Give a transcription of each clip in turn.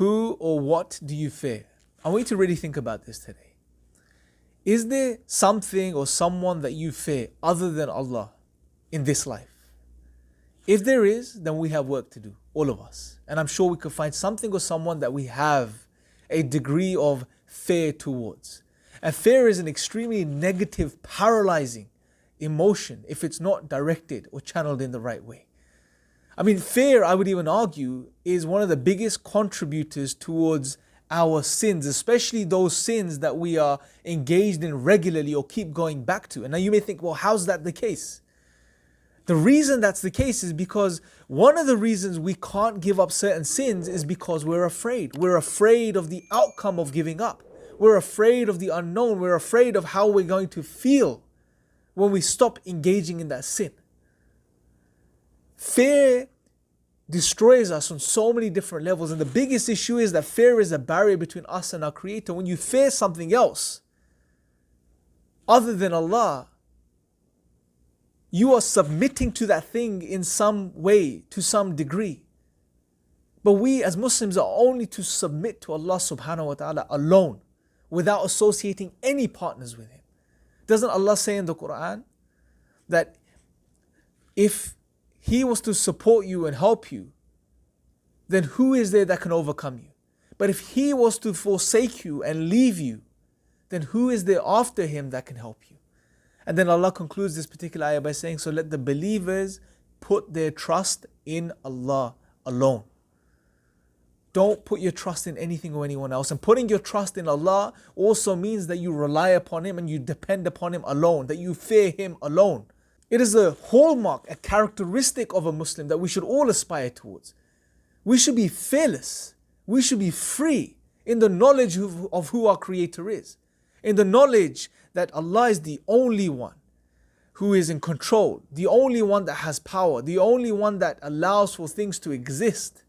Who or what do you fear? I want you to really think about this today. Is there something or someone that you fear other than Allah in this life? If there is, then we have work to do, all of us. And I'm sure we could find something or someone that we have a degree of fear towards. And fear is an extremely negative, paralyzing emotion if it's not directed or channeled in the right way. I mean, fear, I would even argue, is one of the biggest contributors towards our sins, especially those sins that we are engaged in regularly or keep going back to. And now you may think, well, how's that the case? The reason that's the case is because one of the reasons we can't give up certain sins is because we're afraid. We're afraid of the outcome of giving up. We're afraid of the unknown. We're afraid of how we're going to feel when we stop engaging in that sin. Fear destroys us on so many different levels. And the biggest issue is that fear is a barrier between us and our Creator. When you fear something else other than Allah, you are submitting to that thing in some way, to some degree. But we as Muslims are only to submit to Allah subhanahu wa ta'ala alone, without associating any partners with Him. Doesn't Allah say in the Quran that if He was to support you and help you, then who is there that can overcome you? But if He was to forsake you and leave you, then who is there after Him that can help you? And then Allah concludes this particular ayah by saying, so let the believers put their trust in Allah alone. Don't put your trust in anything or anyone else. And putting your trust in Allah also means that you rely upon Him and you depend upon Him alone, that you fear Him alone. It is a hallmark, a characteristic of a Muslim that we should all aspire towards. We should be fearless. We should be free in the knowledge of who our Creator is. In the knowledge that Allah is the only one who is in control, the only one that has power, the only one that allows for things to exist.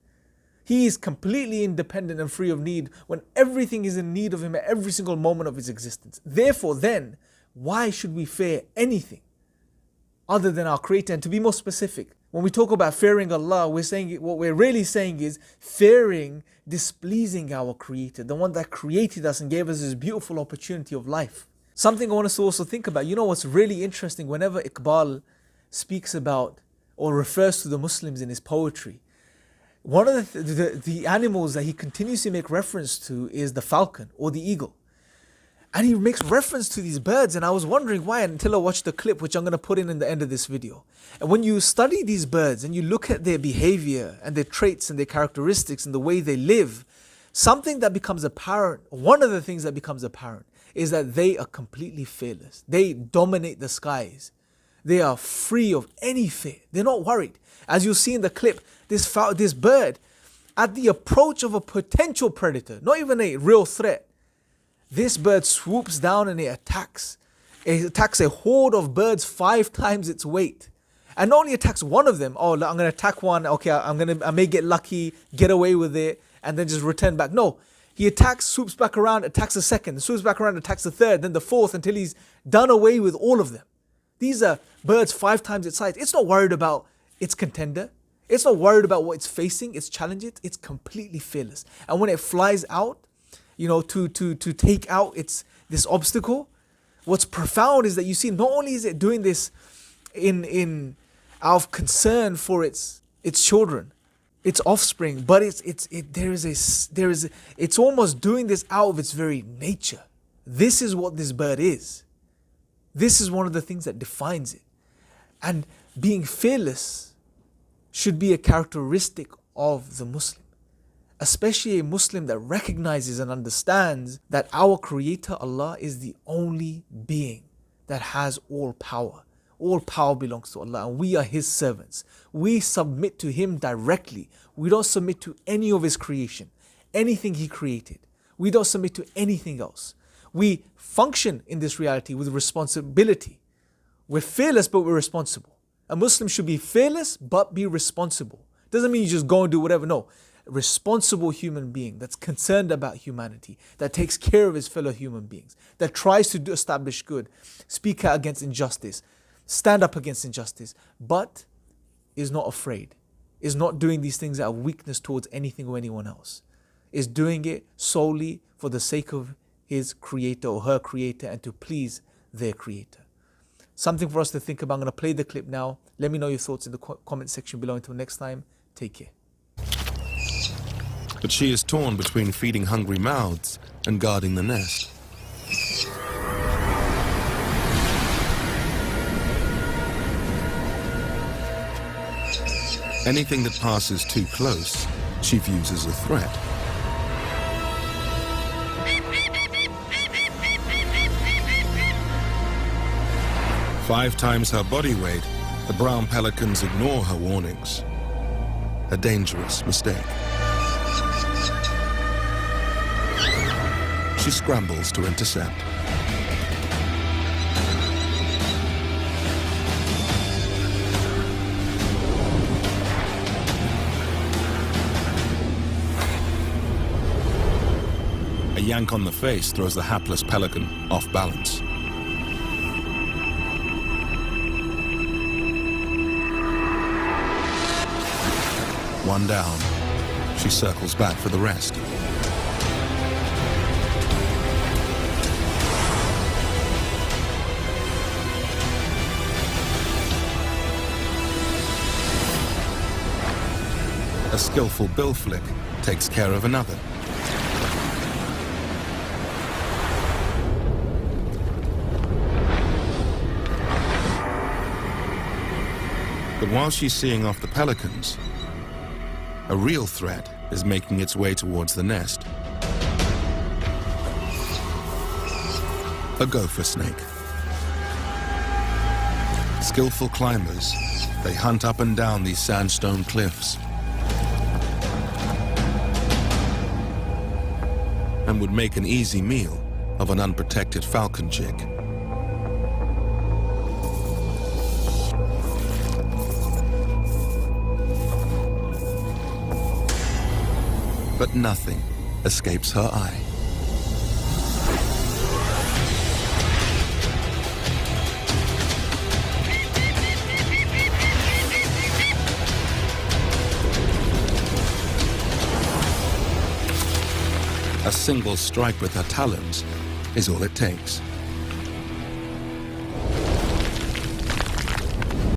He is completely independent and free of need when everything is in need of Him at every single moment of His existence. Therefore then, why should we fear anything other than our Creator? And to be more specific, when we talk about fearing Allah, what we're really saying is fearing displeasing our Creator, the one that created us and gave us this beautiful opportunity of life. Something I want us to also think about. You know what's really interesting? Whenever Iqbal speaks about or refers to the Muslims in his poetry, one of the animals that he continues to make reference to is the falcon or the eagle. And he makes reference to these birds, and I was wondering why until I watched the clip, which I'm going to put in the end of this video. And when you study these birds and you look at their behavior and their traits and their characteristics and the way they live, something that becomes apparent, one of the things that becomes apparent, is that they are completely fearless. They dominate the skies. They are free of any fear. They're not worried. As you'll see in the clip, this bird, at the approach of a potential predator, not even a real threat, this bird swoops down and it attacks. It attacks a horde of birds 5 times its weight. And not only attacks one of them, oh, I'm going to attack one, okay, I may get lucky, get away with it, and then just return back. No, he attacks, swoops back around, attacks the second, swoops back around, attacks the third, then the fourth, until he's done away with all of them. These are birds 5 times its size. It's not worried about its contender. It's not worried about what it's facing, its challenges. It's completely fearless. And when it flies out, to take out this obstacle, what's profound is that you see, not only is it doing this in out of concern for its children, its offspring, but it's almost doing this out of its very nature. This is what this bird is. This is one of the things that defines it. And being fearless should be a characteristic of the Muslim, especially a Muslim that recognizes and understands that our Creator Allah is the only being that has all power. All power belongs to Allah and we are His servants. We submit to Him directly. We don't submit to any of His creation, anything He created. We don't submit to anything else. We function in this reality with responsibility. We're fearless, but we're responsible. A Muslim should be fearless, but be responsible. Doesn't mean you just go and do whatever. No. A responsible human being that's concerned about humanity, that takes care of his fellow human beings, that tries to establish good, speak out against injustice, stand up against injustice, but is not afraid, is not doing these things out of weakness towards anything or anyone else. is doing it solely for the sake of his creator or her creator and to please their creator. Something for us to think about. I'm going to play the clip now. Let me know your thoughts in the comment section below. Until next time, take care. But she is torn between feeding hungry mouths and guarding the nest. Anything that passes too close, she views as a threat. Five times her body weight, the brown pelicans ignore her warnings. A dangerous mistake. She scrambles to intercept. A yank on the face throws the hapless pelican off balance. One down. She circles back for the rest. A skillful bill flick takes care of another. But while she's seeing off the pelicans, a real threat is making its way towards the nest. A gopher snake. Skillful climbers, they hunt up and down these sandstone cliffs and would make an easy meal of an unprotected falcon chick. But nothing escapes her eye. A single strike with her talons is all it takes.